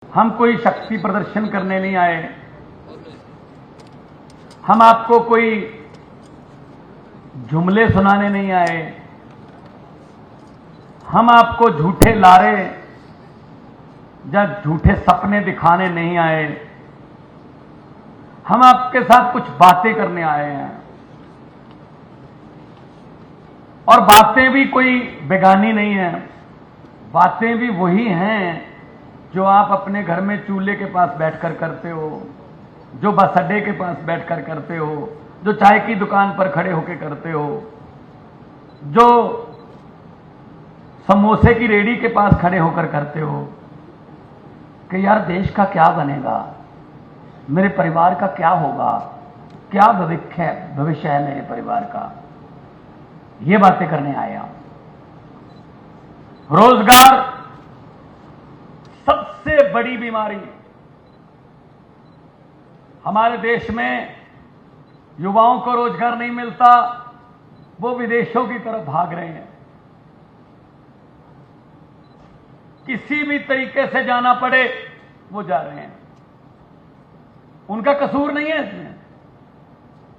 हम कोई शक्ति प्रदर्शन करने नहीं आए। हम आपको कोई जुमले सुनाने नहीं आए। हम आपको झूठे लारे या झूठे सपने दिखाने नहीं आए। हम आपके साथ कुछ बातें करने आए हैं, और बातें भी कोई बेगानी नहीं है। बातें भी वही हैं जो आप अपने घर में चूल्हे के पास बैठकर करते हो, जो बस अड्डे के पास बैठकर करते हो, जो चाय की दुकान पर खड़े होकर करते हो, जो समोसे की रेडी के पास खड़े होकर करते हो कि यार देश का क्या बनेगा, मेरे परिवार का क्या होगा, क्या भविष्य है मेरे परिवार का। ये बातें करने आए हम। रोजगार सबसे बड़ी बीमारी हमारे देश में। युवाओं को रोजगार नहीं मिलता, वो विदेशों की तरफ भाग रहे हैं। किसी भी तरीके से जाना पड़े वो जा रहे हैं। उनका कसूर नहीं है इसमें।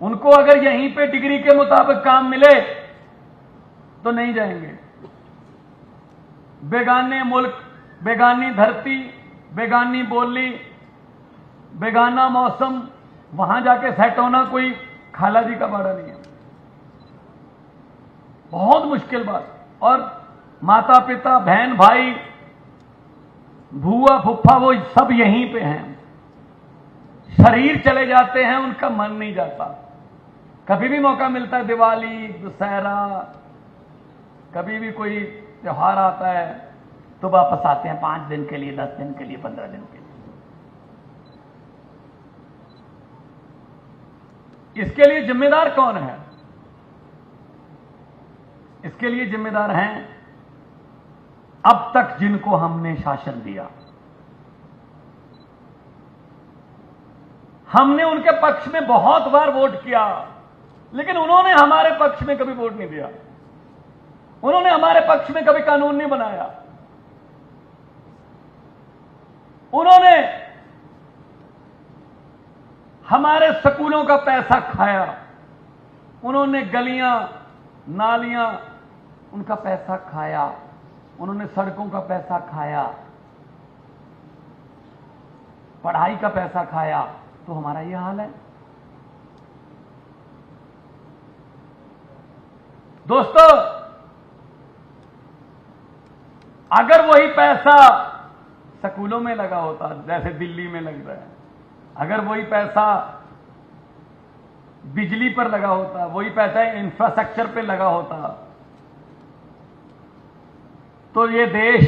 उनको अगर यहीं पे डिग्री के मुताबिक काम मिले तो नहीं जाएंगे। बेगाने मुल्क, बेगानी धरती, बेगानी बोली, बेगाना मौसम, वहां जाके सेट होना कोई खाला जी का बाड़ा नहीं है। बहुत मुश्किल बात। और माता पिता, बहन भाई, भूआ फुफ्फा वो सब यहीं पे हैं। शरीर चले जाते हैं, उनका मन नहीं जाता। कभी भी मौका मिलता है, दिवाली, दशहरा, कभी भी कोई त्योहार आता है तो वापस आते हैं 5 दिन के लिए, 10 दिन के लिए, 15 दिन के लिए। इसके लिए जिम्मेदार कौन है? इसके लिए जिम्मेदार हैं अब तक जिनको हमने शासन दिया। हमने उनके पक्ष में बहुत बार वोट किया, लेकिन उन्होंने हमारे पक्ष में कभी वोट नहीं दिया। उन्होंने हमारे पक्ष में कभी कानून नहीं बनाया। उन्होंने हमारे स्कूलों का पैसा खाया। उन्होंने गलियां, नालियां, उनका पैसा खाया। उन्होंने सड़कों का पैसा खाया, पढ़ाई का पैसा खाया। तो हमारा यह हाल है। दोस्तों, अगर वही पैसा स्कूलों में लगा होता जैसे दिल्ली में लग रहा है, अगर वही पैसा बिजली पर लगा होता, वही पैसा इंफ्रास्ट्रक्चर पे लगा होता, तो ये देश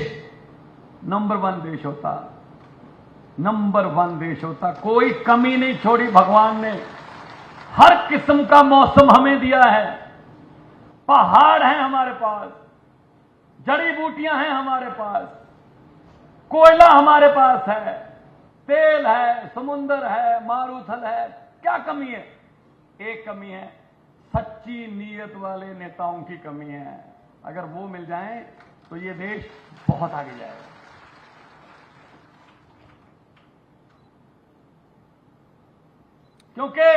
नंबर 1 देश होता। नंबर 1 देश होता। कोई कमी नहीं छोड़ी भगवान ने। हर किस्म का मौसम हमें दिया है। पहाड़ हैं हमारे पास, जड़ी बूटियां हैं हमारे पास, कोयला हमारे पास है, तेल है, समुंदर है, मारूथल है। क्या कमी है? एक कमी है, सच्ची नीयत वाले नेताओं की कमी है। अगर वो मिल जाएं तो ये देश बहुत आगे जाएगा। क्योंकि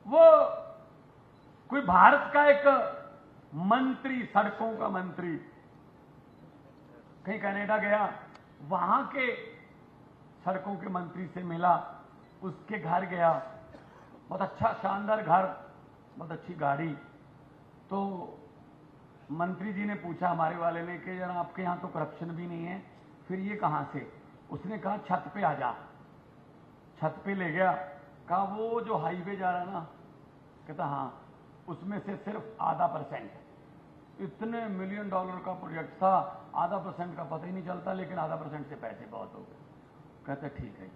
वो कोई भारत का एक मंत्री, सड़कों का मंत्री कहीं कनाडा गया, वहां के सड़कों के मंत्री से मिला, उसके घर गया, बहुत अच्छा शानदार घर, बहुत अच्छी गाड़ी। तो मंत्री जी ने पूछा हमारे वाले ने कि यार आपके यहां तो करप्शन भी नहीं है, फिर ये कहां से? उसने कहा छत पे आ जा। छत पे ले गया, कहा वो जो हाईवे जा रहा है ना, कहता हाँ, उसमें से सिर्फ %. इतने $1 मिलियन का प्रोजेक्ट था, %. का पता ही नहीं चलता, लेकिन %. से पैसे बहुत हो गए। कहते ठीक है।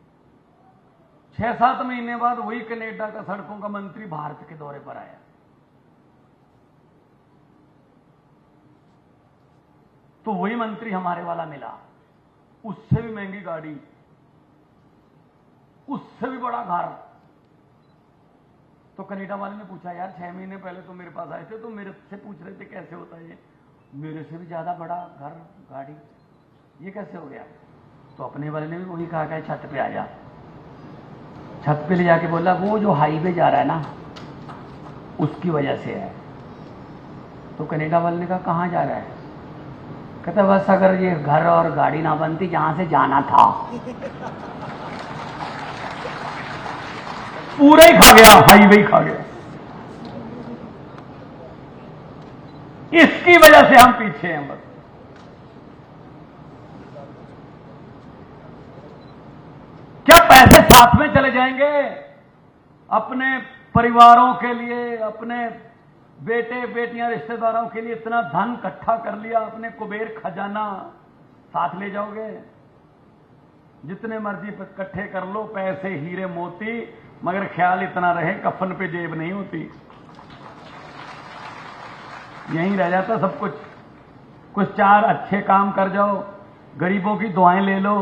6-7 महीने बाद वही कनाडा का सड़कों का मंत्री भारत के दौरे पर आया। तो वही मंत्री हमारे वाला मिला, उससे भी महंगी गाड़ी, उससे भी बड़ा घर। तो कनाडा वाले ने पूछा यार 6 महीने पहले तो मेरे पास आए थे, तो मेरे से पूछ रहे थे कैसे होता है ये, मेरे से भी ज्यादा बड़ा घर, गाड़ी। ये कैसे हो गया? तो अपने वाले ने भी वही कहा कि छत पे आ जा। छत पे ले जाके बोला वो जो हाईवे जा रहा है ना उसकी वजह से है। तो कनाडा वाले ने कहा कहाँ जा रहा है? कहता बस अगर ये घर और गाड़ी ना बनती जहां से जाना था। पूरा ही खा गया, हाईवे ही खा गया। इसकी वजह से हम पीछे हैं। बस क्या पैसे साथ में चले जाएंगे? अपने परिवारों के लिए, अपने बेटे बेटियां रिश्तेदारों के लिए इतना धन इकट्ठा कर लिया, अपने कुबेर खजाना साथ ले जाओगे? जितने मर्जी इकट्ठे कर लो पैसे हीरे मोती, मगर ख्याल इतना रहे कफन पे जेब नहीं होती। यहीं रह जाता सब कुछ। कुछ चार अच्छे काम कर जाओ, गरीबों की दुआएं ले लो,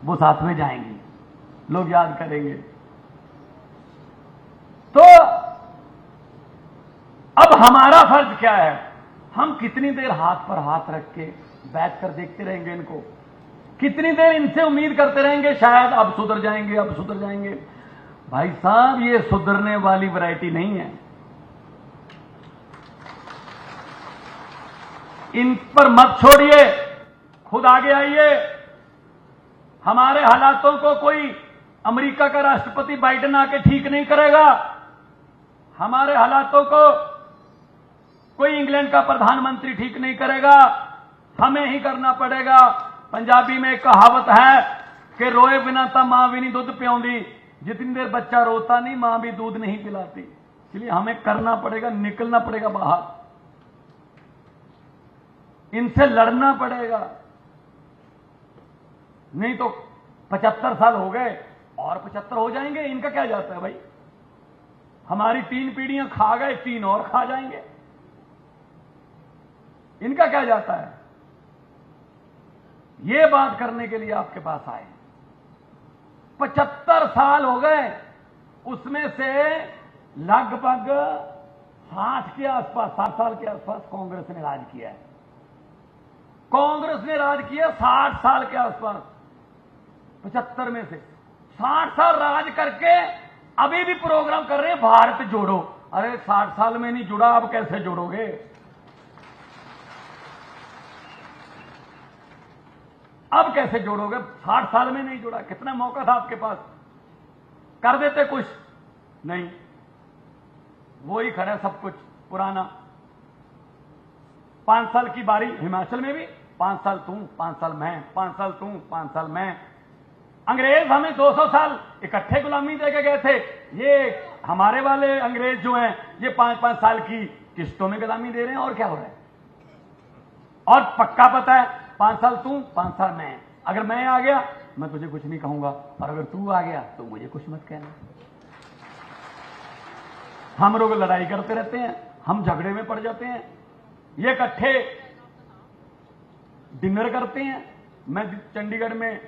वो साथ में जाएंगी, लोग याद करेंगे। तो अब हमारा फर्ज क्या है? हम कितनी देर हाथ पर हाथ रख के बैठ कर देखते रहेंगे इनको? कितनी देर इनसे उम्मीद करते रहेंगे शायद अब सुधर जाएंगे, अब सुधर जाएंगे? भाई साहब, ये सुधरने वाली वैरायटी नहीं है। इन पर मत छोड़िए, खुद आगे आइए। हमारे हालातों को कोई अमेरिका का राष्ट्रपति बाइडेन आके ठीक नहीं करेगा। हमारे हालातों को कोई इंग्लैंड का प्रधानमंत्री ठीक नहीं करेगा, हमें ही करना पड़ेगा। पंजाबी में एक कहावत है कि रोए बिना तो मां भी नहीं दूध पिलाती। जितनी देर बच्चा रोता नहीं, मां भी दूध नहीं पिलाती। इसलिए हमें करना पड़ेगा, निकलना पड़ेगा बाहर, इनसे लड़ना पड़ेगा। नहीं तो 75 साल हो गए और 75 हो जाएंगे, इनका क्या जाता है भाई? हमारी 3 पीढ़ियां खा गए, 3 और खा जाएंगे, इनका क्या जाता है? ये बात करने के लिए आपके पास आए। 75 साल हो गए, उसमें से लगभग 60 के आसपास, 60 साल के आसपास कांग्रेस ने राज किया है। कांग्रेस ने राज किया 60 साल के आसपास। 75 में से 60 साल राज करके अभी भी प्रोग्राम कर रहे हैं भारत जोड़ो। अरे 60 साल में नहीं जुड़ा, अब कैसे जोड़ोगे? अब कैसे जोड़ोगे? 60 साल में नहीं जुड़ा। कितना मौका था आपके पास, कर देते कुछ नहीं। वो ही खड़ा सब कुछ पुराना। 5 साल की बारी हिमाचल में भी, 5 साल तू 5 साल मैं, 5 साल तू 5 साल मैं। अंग्रेज हमें 200 साल इकट्ठे गुलामी देके गए थे। ये हमारे वाले अंग्रेज जो हैं, ये 5-5 साल की किस्तों में गुलामी दे रहे हैं। और क्या हो रहा है? और पक्का पता है, 5 साल तू 5 साल मैं। अगर मैं आ गया मैं तुझे कुछ नहीं कहूंगा, और अगर तू आ गया तो मुझे कुछ मत कहना। हम लोग लड़ाई करते रहते हैं, हम झगड़े में पड़ जाते हैं, ये इकट्ठे डिनर करते हैं। मैं चंडीगढ़ में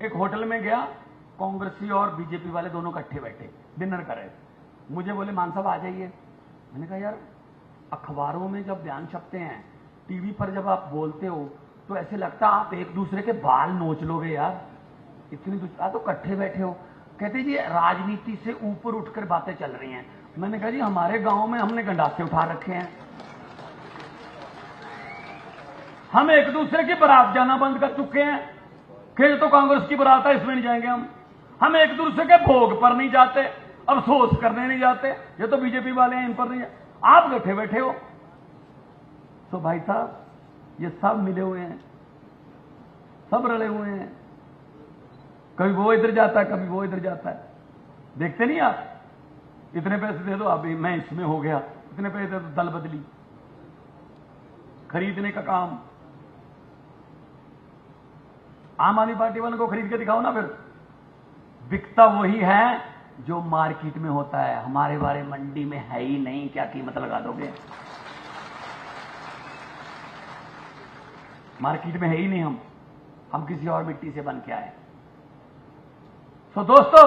एक होटल में गया, कांग्रेसी और बीजेपी वाले दोनों इकट्ठे बैठे डिनर कर रहे थे। मुझे बोले मान साहब आ जाइए। मैंने कहा यार, अखबारों में जब बयान छपते हैं, टीवी पर जब आप बोलते हो तो ऐसे लगता है आप एक दूसरे के बाल नोच लोगे यार, इतनी दूसरा तो इकट्ठे बैठे हो। कहते जी राजनीति से ऊपर उठकर बातें चल रही हैं। मैंने कहा जी हमारे गांव में हमने गंडासे उठा रखे हैं, हम एक दूसरे की बारात जाना बंद कर चुके हैं। कि तो कांग्रेस की बारात है, इसमें नहीं जाएंगे हम एक दूसरे के भोग पर नहीं जाते, अफसोस करने नहीं जाते। ये तो बीजेपी वाले हैं, इन पर नहीं। आप बैठे बैठे हो। तो भाई साहब, ये सब मिले हुए हैं, सब रले हुए हैं। कभी वो इधर जाता है, कभी वो इधर जाता है। देखते नहीं आप? इतने पैसे दे दो, अभी मैं इसमें हो गया, इतने पैसे दे दो, दल बदली, खरीदने का काम। आम आदमी पार्टी वालों को खरीद के दिखाओ ना, फिर बिकता वही है जो मार्केट में होता है। हमारे बारे मंडी में है ही नहीं, क्या कीमत लगा दोगे? मार्केट में है ही नहीं, हम किसी और मिट्टी से बन के आए। तो दोस्तों,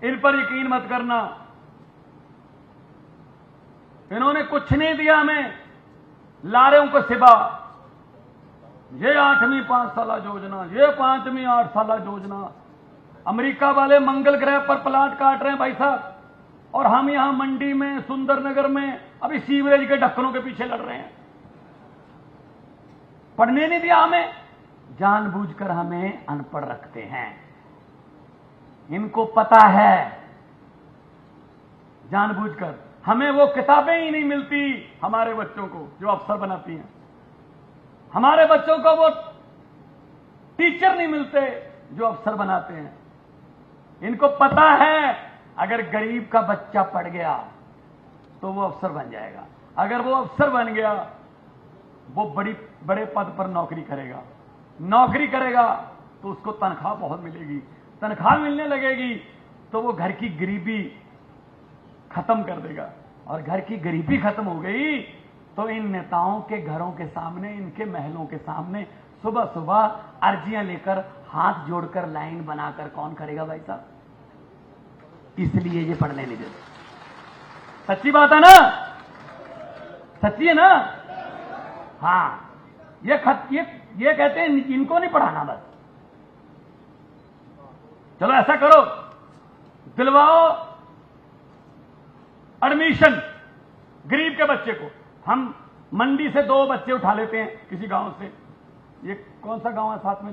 इन पर यकीन मत करना। इन्होंने कुछ नहीं दिया हमें, लारें को सिवा। ये 8वीं 5 साल योजना, ये 5वीं 8 साल योजना। अमेरिका वाले मंगल ग्रह पर प्लाट काट रहे हैं भाई साहब, और हम यहां मंडी में, सुंदरनगर में अभी सीवरेज के ढक्कनों के पीछे लड़ रहे हैं। पढ़ने नहीं दिया हमें, जानबूझकर हमें अनपढ़ रखते हैं। इनको पता है, जानबूझकर हमें वो किताबें ही नहीं मिलती हमारे बच्चों को जो अफसर बनाती हैं। हमारे बच्चों को वो टीचर नहीं मिलते जो अफसर बनाते हैं। इनको पता है अगर गरीब का बच्चा पढ़ गया तो वो अफसर बन जाएगा। अगर वो अफसर बन गया, वो बड़े पद पर नौकरी करेगा तो उसको तनख्वाह बहुत मिलेगी। तनख्वाह मिलने लगेगी तो वो घर की गरीबी खत्म कर देगा, और घर की गरीबी खत्म हो गई तो इन नेताओं के घरों के सामने, इनके महलों के सामने सुबह सुबह अर्जियां लेकर, हाथ जोड़कर, लाइन बनाकर कौन करेगा भाई साहब? इसलिए ये पढ़ने नहीं देते। सच्ची बात है ना? सच्ची है ना? हाँ, ये कहते हैं इनको नहीं पढ़ाना बस। चलो ऐसा करो, दिलवाओ एडमिशन गरीब के बच्चे को। हम मंडी से 2 बच्चे उठा लेते हैं किसी गांव से। ये कौन सा गांव है साथ में?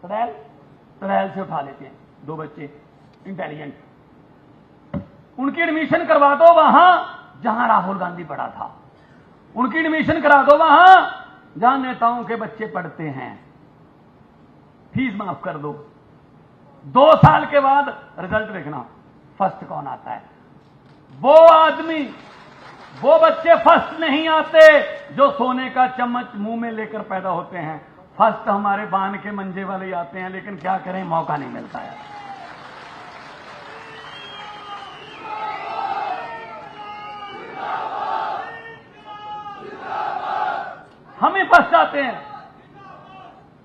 तड़ैल से उठा लेते हैं 2 बच्चे इंटेलिजेंट। उनकी एडमिशन करवा दो वहां जहां राहुल गांधी पढ़ा था। उनकी एडमिशन करा दो वहां जहां नेताओं के बच्चे पढ़ते हैं। फीस माफ कर दो। 2 साल के बाद रिजल्ट देखना, फर्स्ट कौन आता है। वो आदमी, वो बच्चे फर्स्ट नहीं आते जो सोने का चम्मच मुंह में लेकर पैदा होते हैं। फर्स्ट हमारे बान के मंजे वाले आते हैं, लेकिन क्या करें, मौका नहीं मिलता है। हम ही फंस जाते हैं,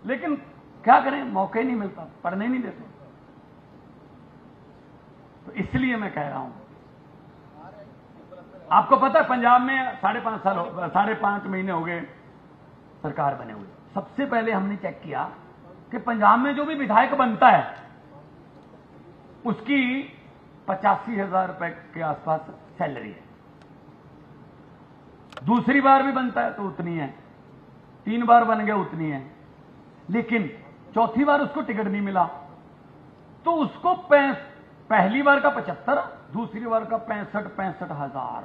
लेकिन क्या करें, मौका ही नहीं मिलता, पढ़ने नहीं देते। तो इसलिए मैं कह रहा हूं, आपको पता है पंजाब में 5.5 महीने हो गए सरकार बने हुए। सबसे पहले हमने चेक किया कि पंजाब में जो भी विधायक बनता है उसकी 85,000 रुपए के आसपास सैलरी है। दूसरी बार भी बनता है तो उतनी है, 3 बार बन गया उतनी है, लेकिन चौथी बार उसको टिकट नहीं मिला तो उसको पहली बार का 75, दूसरी बार का 65,000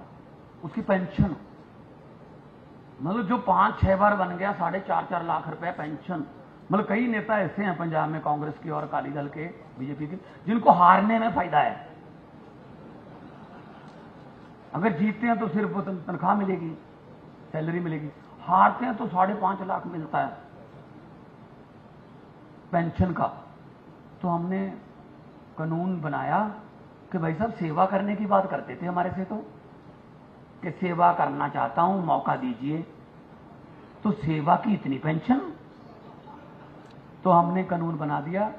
उसकी पेंशन। मतलब जो 5-6 बार बन गया 4.5 लाख रुपए पेंशन। मतलब कई नेता ऐसे हैं पंजाब में, कांग्रेस के और अकाली दल के, बीजेपी के, जिनको हारने में फायदा है। अगर जीतते हैं तो सिर्फ तनख्वाह मिलेगी, सैलरी मिलेगी। हारते हैं तो 5.5 लाख मिलता है पेंशन का। तो हमने कानून बनाया कि भाई साहब सेवा करने की बात करते थे हमारे से, तो कि सेवा करना चाहता हूं, मौका दीजिए। तो सेवा की इतनी पेंशन। तो हमने कानून बना दिया,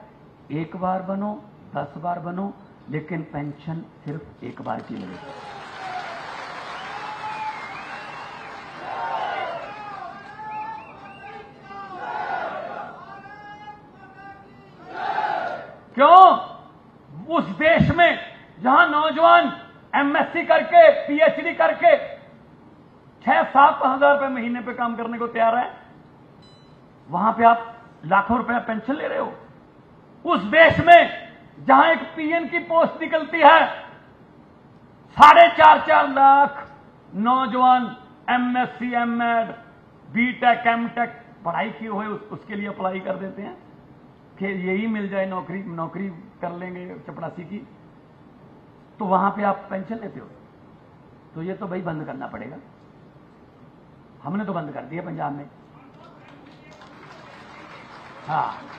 1 बार बनो, 10 बार बनो, लेकिन पेंशन सिर्फ 1 बार की मिलेगी। क्यों? उस देश में जहां नौजवान एमएससी करके, पीएचडी करके 6-7 हजार रुपए महीने पे काम करने को तैयार है, वहां पे आप लाखों रुपए पेंशन ले रहे हो। उस देश में जहां एक पीएन की पोस्ट निकलती है, 4.5 लाख नौजवान एमएससी, एमएड, बीटेक, एमटेक पढ़ाई की हुए उसके लिए अप्लाई कर देते हैं कि यही मिल जाए नौकरी कर लेंगे चपरासी की। तो वहां पे आप पेंशन लेते हो। तो ये तो भाई बंद करना पड़ेगा। हमने तो बंद कर दिया पंजाब में। हाँ।